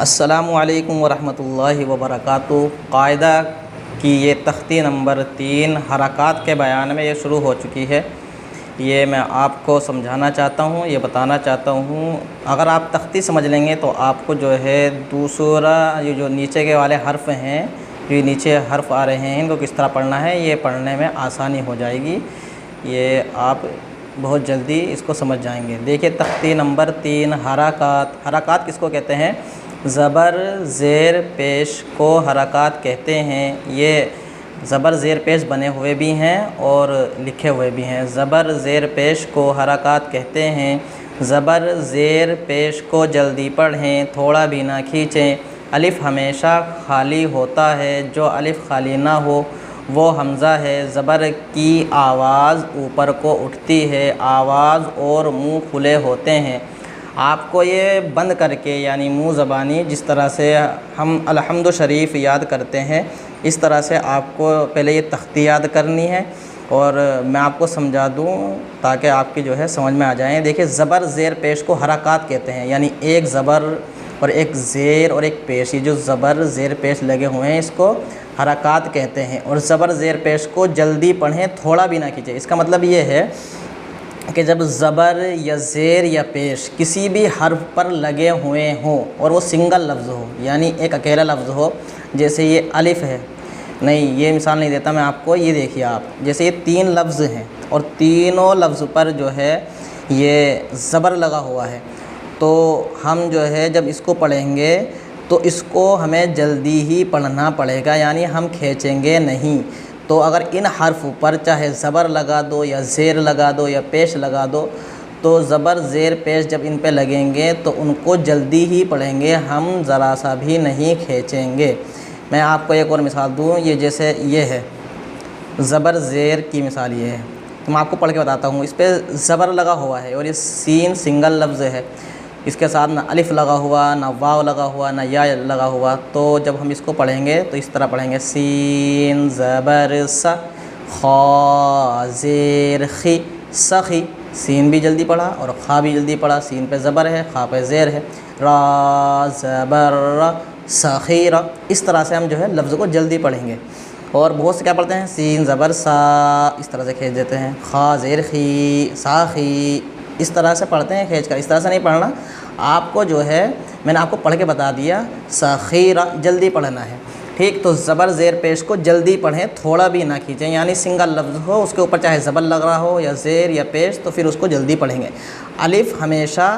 अस्सलामुअलैकुम वरहमतुल्लाहि वबरकातुहू। कायदा की ये तख्ती नंबर 3 हरकात के बयान में ये शुरू हो चुकी है। ये मैं आपको समझाना चाहता हूँ, ये बताना चाहता हूँ। अगर आप तख्ती समझ लेंगे तो आपको जो है दूसरा ये जो नीचे के वाले हर्फ हैं, ये नीचे हर्फ आ रहे हैं, इनको किस तरह पढ़ना है ये पढ़ने में आसानी हो जाएगी। ये आप बहुत जल्दी इसको समझ जाएंगे। देखिए तख्ती नंबर 3 हरकात। हरकात किसको कहते हैं? ज़बर ज़ेर पेश को हरकात कहते हैं। ये ज़बर ज़ेर पेश बने हुए भी हैं और लिखे हुए भी हैं। ज़बर ज़ेर पेश को हरकात कहते हैं। ज़बर ज़ेर पेश को जल्दी पढ़ें, थोड़ा भी ना खींचें। अलिफ़ हमेशा खाली होता है, जो अलिफ़ खाली ना हो वो हमज़ा है। ज़बर की आवाज़ ऊपर को उठती है, आवाज़ और मुँह खुले होते हैं। आपको ये बंद करके यानी मुँह ज़बानी जिस तरह से हम अलहम्दु शरीफ याद करते हैं, इस तरह से आपको पहले ये तख्ती याद करनी है और मैं आपको समझा दूँ ताकि आपकी जो है समझ में आ जाए। देखिए ज़बर ज़ेर पेश को हरकात कहते हैं, यानी एक ज़बर और एक ज़ेर और एक पेश, ये जो ज़बर ज़ेर पेश लगे हुए हैं इसको हरकात कहते हैं। और ज़बर ज़ेर पेश को जल्दी पढ़ें, थोड़ा भी ना खींचें। इसका मतलब ये है कि जब ज़बर या ज़ेर या पेश किसी भी हर्फ पर लगे हुए हों और वो सिंगल लफ्ज़ हो, यानी एक अकेला लफ्ज़ हो, जैसे ये अलिफ़ है, नहीं ये मिसाल नहीं देता मैं आपको, ये देखिए आप, जैसे ये 3 लफ्ज़ हैं और तीनों लफ्ज़ पर जो है ये ज़बर लगा हुआ है, तो हम जो है जब इसको पढ़ेंगे तो इसको हमें जल्दी ही पढ़ना पड़ेगा, यानी हम खींचेंगे नहीं। तो अगर इन हर्फ पर चाहे ज़बर लगा दो या ज़ेर लगा दो या पेश लगा दो, तो ज़बर ज़ेर पेश जब इन पे लगेंगे तो उनको जल्दी ही पढ़ेंगे, हम ज़रा सा भी नहीं खींचेंगे। मैं आपको एक और मिसाल दूँ, ये जैसे ये है ज़बर ज़ेर की मिसाल ये है, तो मैं आपको पढ़ के बताता हूँ। इस पर ज़बर लगा हुआ है और ये सीन सिंगल लफ्ज़ है, इसके साथ ना अलिफ़ लगा हुआ, ना वाव लगा हुआ, ना या लगा हुआ। तो जब हम इसको पढ़ेंगे तो इस तरह पढ़ेंगे, सीन ज़बर स खा ज़ेर खी सखी। सीन भी जल्दी पढ़ा और खा भी जल्दी पढ़ा, सीन पे ज़बर है, खा पे ज़ेर है। रा ज़बर र सखीरा। इस तरह से हम जो है लफ्ज़ को जल्दी पढ़ेंगे। और बहुत से क्या पढ़ते हैं, सीन ज़बर सा, इस तरह से खींच देते हैं, खा ज़ेर खी साखी, इस तरह से पढ़ते हैं खींच कर। इस तरह से नहीं पढ़ना आपको, जो है मैंने आपको पढ़ के बता दिया, सखीरा जल्दी पढ़ना है, ठीक। तो ज़बर ज़ेर पेश को जल्दी पढ़ें, थोड़ा भी ना खींचें, यानी सिंगल लफ्ज़ हो उसके ऊपर चाहे ज़बर लग रहा हो या ज़ेर या पेश, तो फिर उसको जल्दी पढ़ेंगे। अलिफ़ हमेशा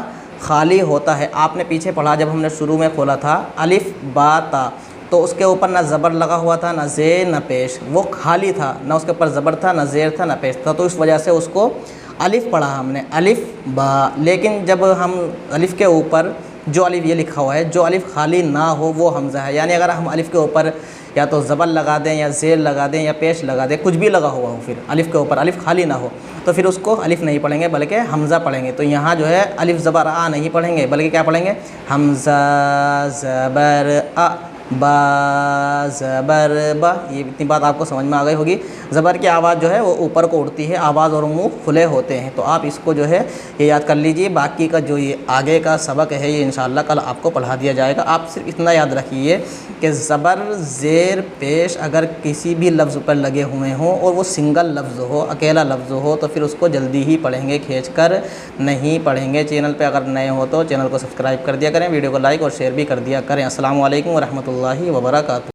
खाली होता है, आपने पीछे पढ़ा जब हमने शुरू में खोला था अलिफ़ बा ता, तो उसके ऊपर ना ज़बर लगा हुआ था, ना ज़ेर ना पेश, वो खाली था, ना उसके ऊपर ज़बर था, ना ज़ेर था, ना पेश था, तो इस वजह से उसको अलिफ़ पढ़ा हमने, अलिफ़ बा। लेकिन जब हम अलिफ़ के ऊपर जो अलिफ़ ये लिखा हुआ है, जो अलिफ़ खाली ना हो वो हमज़ा है, यानी अगर हम अलिफ़ के ऊपर या तो ज़बर लगा दें या ज़ेर लगा दें या पेश लगा दें, कुछ भी लगा हुआ हो, फिर अलिफ़ के ऊपर अलिफ़ खाली ना हो, तो फिर उसको अलिफ़ नहीं पढ़ेंगे बल्कि हमज़ा पढ़ेंगे। तो यहाँ जो है अलिफ़ ज़बर आ नहीं पढ़ेंगे, बल्कि क्या पढ़ेंगे, हमज़ा ज़बर आ बा ज़बर बा। ये इतनी बात आपको समझ में आ गई होगी। ज़बर की आवाज़ जो है वो ऊपर को उठती है, आवाज़ और मुंह खुले होते हैं। तो आप इसको जो है ये याद कर लीजिए। बाकी का जो ये आगे का सबक है ये इंशाअल्लाह कल आपको पढ़ा दिया जाएगा। आप सिर्फ इतना याद रखिए कि ज़बर ज़ेर पेश अगर किसी भी लफ्ज़ पर लगे हुए हों और वो सिंगल लफ्ज़ हो, अकेला लफ्ज़ हो, तो फिर उसको जल्दी ही पढ़ेंगे, खींच कर नहीं पढ़ेंगे। चैनल पर अगर नए हो तो चैनल को सब्सक्राइब कर दिया करें, वीडियो को लाइक और शेयर भी कर दिया करें। अस्सलामु अलैकुम व रहमतुल्लाहि व बरकातुहू।